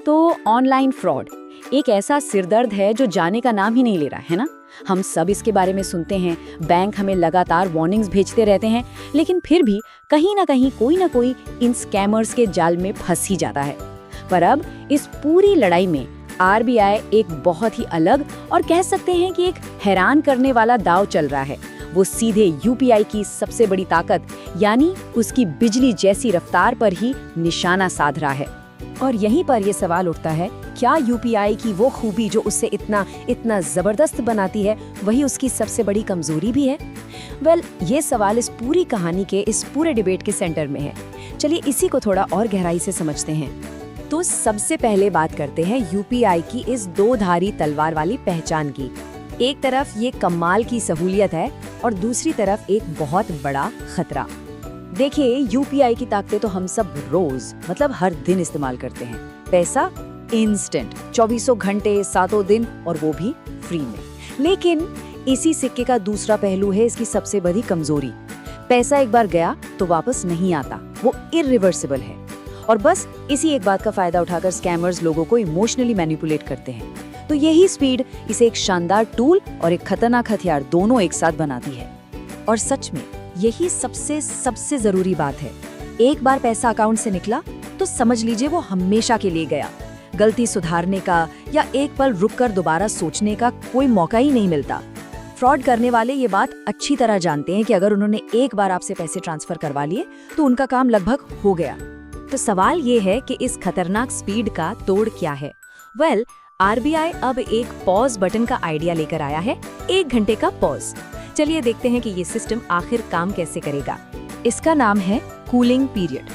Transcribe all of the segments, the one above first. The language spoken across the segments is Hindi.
तो ऑनलाइन फ्रॉड एक ऐसा सिरदर्द है जो जाने का नाम ही नहीं ले रहा है ना। हम सब इसके बारे में सुनते हैं, बैंक हमें लगातार वार्निंग्स भेजते रहते हैं, लेकिन फिर भी कहीं ना कोई इन स्कैमर्स के जाल में फंस ही जाता है। पर अब इस पूरी लड़ाई में आरबीआई एक बहुत ही अलग और कह सकते हैं कि एक हैरान करने वाला दांव चल रहा है। वो सीधे यूपीआई की सबसे बड़ी ताकत यानी उसकी बिजली जैसी रफ्तार पर ही निशाना साध रहा है। और यहीं पर ये सवाल उठता है, क्या यूपीआई की वो खूबी जो उसे इतना जबरदस्त बनाती है वही उसकी सबसे बड़ी कमजोरी भी है? ये सवाल इस पूरी कहानी के इस पूरे डिबेट के सेंटर में है। चलिए इसी को थोड़ा और गहराई से समझते हैं। तो सबसे पहले बात करते हैं यूपीआई की इस दो धारी तलवार वाली पहचान की। एक तरफ ये कमाल की सहूलियत है और दूसरी तरफ एक बहुत बड़ा खतरा। देखिए, यूपीआई की ताकतें तो हम सब रोज मतलब हर दिन इस्तेमाल करते हैं। पैसा इंस्टेंट, 24 घंटे 7 दिन, और वो भी फ्री में। लेकिन इसी सिक्के का दूसरा पहलू है इसकी सबसे बड़ी कमजोरी। पैसा एक बार गया तो वापस नहीं आता, वो इरिवर्सिबल है। और बस इसी एक बात का फायदा उठाकर स्कैमर्स लोगों को इमोशनली मैनिपुलेट करते हैं। तो यही स्पीड इसे एक शानदार टूल और एक खतरनाक हथियार दोनों एक साथ बनाती है। और सच में यही सबसे जरूरी बात है। एक बार पैसा अकाउंट से निकला तो समझ लीजिए वो हमेशा के लिए गया। गलती सुधारने का या एक पल रुककर दोबारा सोचने का कोई मौका ही नहीं मिलता। फ्रॉड करने वाले ये बात अच्छी तरह जानते हैं कि अगर उन्होंने एक बार आपसे पैसे ट्रांसफर करवा लिए तो उनका काम लगभग हो गया। तो सवाल ये है कि इस खतरनाक स्पीड का तोड़ क्या है? आरबीआई अब एक पॉज बटन का आइडिया लेकर आया है, 1 घंटे का पॉज। चलिए देखते हैं कि ये सिस्टम आखिर काम कैसे करेगा। इसका नाम है कूलिंग पीरियड।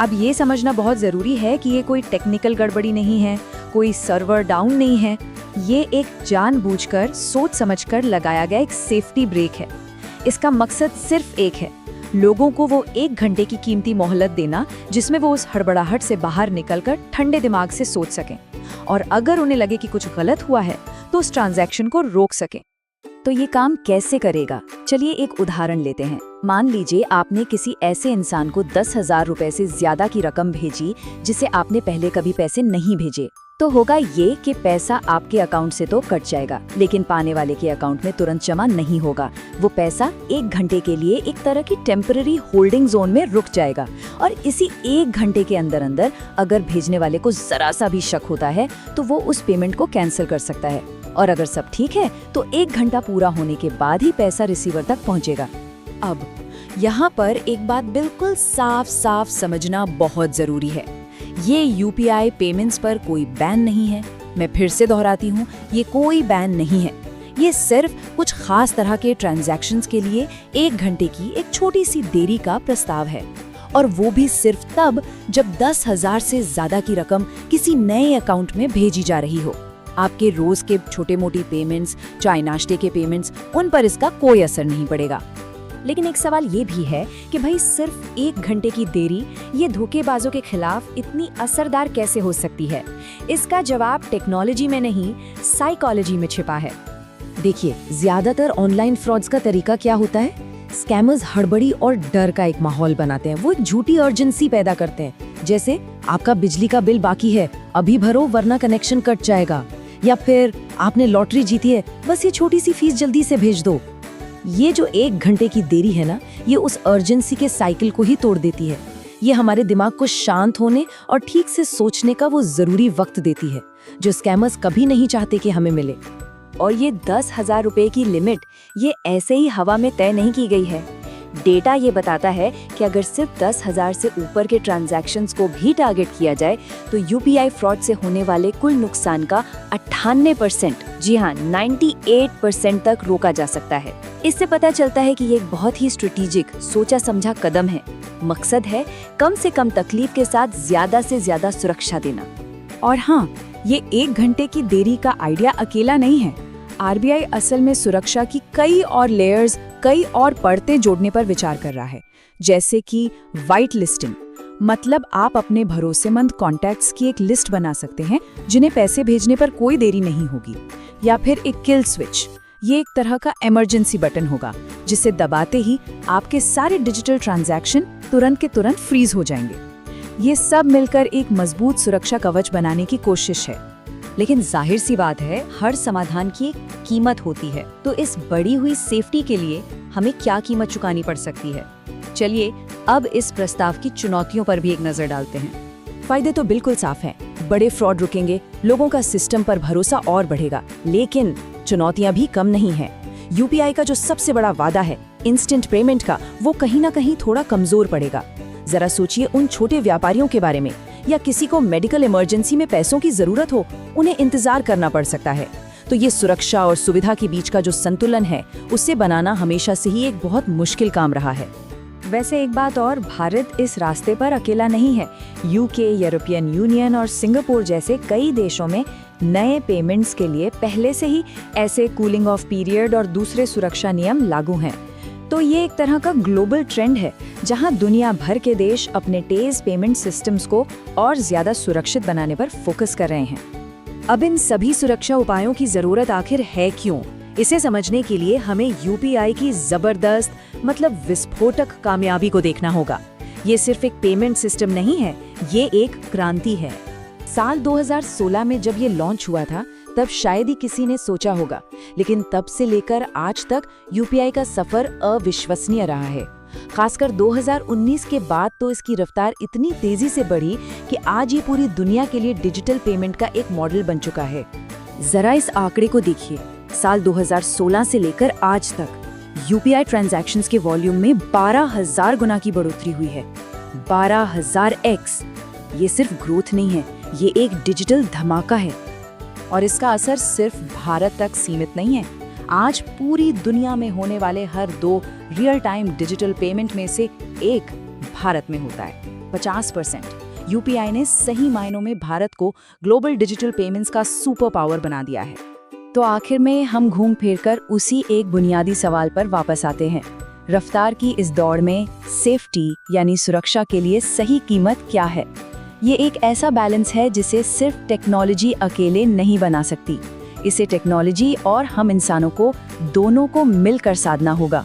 अब ये समझना बहुत जरूरी है कि ये कोई टेक्निकल गड़बड़ी नहीं है, कोई सर्वर डाउन नहीं है। ये एक जानबूझकर सोच समझकर लगाया गया एक सेफ्टी ब्रेक है। इसका मकसद सिर्फ एक है, लोगों को वो 1 घंटे की कीमती मोहलत देना जिसमें वो उस हड़बड़ाहट से बाहर निकलकर ठंडे दिमाग से सोच सकें, और अगर उन्हें लगे कि कुछ गलत हुआ है तो उस ट्रांजैक्शन को रोक सकें। तो ये काम कैसे करेगा? चलिए एक उदाहरण लेते हैं। मान लीजिए आपने किसी ऐसे इंसान को 10,000 रुपए से ज्यादा की रकम भेजी जिसे आपने पहले कभी पैसे नहीं भेजे। तो होगा ये कि पैसा आपके अकाउंट से तो कट जाएगा, लेकिन पाने वाले के अकाउंट में तुरंत जमा नहीं होगा। वो पैसा 1 घंटे के लिए एक तरह की टेम्पररी होल्डिंग जोन में रुक जाएगा, और इसी 1 घंटे के अंदर अंदर अगर भेजने वाले को जरा सा भी शक होता है तो वो उस पेमेंट को कैंसिल कर सकता है। और अगर सब ठीक है तो 1 घंटा पूरा होने के बाद ही पैसा रिसीवर तक पहुंचेगा। अब यहाँ पर एक बात बिल्कुल साफ समझना बहुत जरूरी है। ये यूपीआई पेमेंट्स पर कोई बैन नहीं है। मैं फिर से दोहराती हूँ, ये कोई बैन नहीं है। ये सिर्फ कुछ खास तरह के ट्रांजैक्शंस के लिए 1 घंटे की एक छोटी सी देरी का प्रस्ताव है, और वो भी सिर्फ तब जब 10,000 से ज्यादा की रकम किसी नए अकाउंट में भेजी जा रही हो। आपके रोज के छोटे मोटी पेमेंट्स, चाय नाश्ते के पेमेंट्स, उन पर इसका कोई असर नहीं पड़ेगा। लेकिन एक सवाल ये भी है कि भाई सिर्फ 1 घंटे की देरी ये धोखेबाजों के खिलाफ इतनी असरदार कैसे हो सकती है? इसका जवाब टेक्नोलॉजी में नहीं, साइकोलॉजी में छिपा है। देखिए, ज्यादातर ऑनलाइन फ्रॉड्स का तरीका क्या होता है? स्कैमर्स हड़बड़ी और डर का एक माहौल बनाते हैं। वो एक झूठी अर्जेंसी पैदा करते हैं, जैसे आपका बिजली का बिल बाकी है, अभी भरो वरना कनेक्शन कट जाएगा, या फिर आपने लॉटरी जीती है, बस ये छोटी सी फीस जल्दी से भेज दो। ये जो 1 घंटे की देरी है ना, ये उस अर्जेंसी के साइकिल को ही तोड़ देती है। ये हमारे दिमाग को शांत होने और ठीक से सोचने का वो जरूरी वक्त देती है जो स्कैमर्स कभी नहीं चाहते कि हमें मिले। और ये 10,000 रुपए की लिमिट ये ऐसे ही हवा में तय नहीं की गई है। डेटा ये बताता है कि अगर सिर्फ 10,000 से ऊपर के ट्रांजैक्शंस को भी टारगेट किया जाए तो यूपीआई फ्रॉड से होने वाले कुल नुकसान का 98%, जी हाँ 98% तक रोका जा सकता है। इससे पता चलता है कि ये एक बहुत ही स्ट्रेटेजिक, सोचा समझा कदम है। मकसद है कम से कम तकलीफ के साथ ज्यादा से ज्यादा सुरक्षा देना। और हाँ, ये 1 घंटे की देरी का आइडिया अकेला नहीं है। आरबीआई असल में सुरक्षा की कई और लेयर्स, कई और परतें जोड़ने पर विचार कर रहा है, जैसे कि वाइट लिस्टिंग, मतलब आप अपने भरोसेमंद कॉन्टैक्ट्स की एक लिस्ट बना सकते हैं जिन्हें पैसे भेजने पर कोई देरी नहीं होगी। या फिर एक किल स्विच, ये एक तरह का इमरजेंसी बटन होगा जिसे दबाते ही आपके सारे डिजिटल ट्रांजैक्शन तुरंत के तुरंत फ्रीज हो जाएंगे। ये सब मिलकर एक मजबूत सुरक्षा कवच बनाने की कोशिश है। लेकिन जाहिर सी बात है, हर समाधान की एक कीमत होती है। तो इस बढ़ी हुई सेफ्टी के लिए हमें क्या कीमत चुकानी पड़ सकती है? चलिए अब इस प्रस्ताव की चुनौतियों पर भी एक नजर डालते हैं। फायदे तो बिल्कुल साफ हैं। बड़े फ्रॉड रुकेंगे, लोगों का सिस्टम पर भरोसा और बढ़ेगा। लेकिन चुनौतियां भी कम नहीं हैं। यूपीआई का जो सबसे बड़ा वादा है इंस्टेंट पेमेंट का, वो कहीं ना कहीं थोड़ा कमजोर पड़ेगा। जरा सोचिए उन छोटे व्यापारियों के बारे में, या किसी को मेडिकल इमरजेंसी में पैसों की जरूरत हो, उन्हें इंतजार करना पड़ सकता है। तो ये सुरक्षा और सुविधा के बीच का जो संतुलन है, उसे बनाना हमेशा से ही एक बहुत मुश्किल काम रहा है। वैसे एक बात और, भारत इस रास्ते पर अकेला नहीं है। यूके, यूरोपियन यूनियन और सिंगापुर जैसे कई देशों में नए पेमेंट्स के लिए पहले से ही ऐसे कूलिंग ऑफ पीरियड और दूसरे सुरक्षा नियम लागू हैं। तो ये एक तरह का ग्लोबल ट्रेंड है, जहां दुनिया भर के देश अपने तेज पेमेंट सिस्टम्स को और ज्यादा सुरक्षित बनाने पर फोकस कर रहे हैं। अब इन सभी सुरक्षा उपायों की जरूरत आखिर है क्यों? इसे समझने के लिए हमें यूपीआई की जबरदस्त, मतलब विस्फोटक कामयाबी को देखना होगा। ये सिर्फ एक पेमेंट सिस्टम नहीं है, ये एक क्रांति है। साल 2016 में जब ये लॉन्च हुआ था, तब शायद ही किसी ने सोचा होगा, लेकिन तब से लेकर आज तक यूपीआई का सफर अविश्वसनीय रहा है। खासकर 2019 के बाद तो इसकी रफ्तार इतनी तेजी से बढ़ी कि आज ये पूरी दुनिया के लिए डिजिटल पेमेंट का एक मॉडल बन चुका है। जरा इस आंकड़े को देखिए, साल 2016 से लेकर आज तक यूपीआई ट्रांजैक्शंस के वॉल्यूम में 12,000 गुना की बढ़ोतरी हुई है। 12,000x। ये सिर्फ ग्रोथ नहीं है, ये एक डिजिटल धमाका है। और इसका असर सिर्फ भारत तक सीमित नहीं है। आज पूरी दुनिया में होने वाले हर 2 रियल टाइम डिजिटल पेमेंट में से एक भारत में होता है। 50%। यूपीआई ने सही मायनों में भारत को ग्लोबल डिजिटल पेमेंट्स का सुपर पावर बना दिया है। तो आखिर में हम घूम फिरकर उसी एक बुनियादी सवाल पर वापस आते हैं। रफ्तार की इस दौड़ में सेफ्टी यानी सुरक्षा के लिए सही कीमत क्या है? ये एक ऐसा बैलेंस है जिसे सिर्फ टेक्नोलॉजी अकेले नहीं बना सकती। इसे टेक्नोलॉजी और हम इंसानों को दोनों को मिलकर साधना होगा।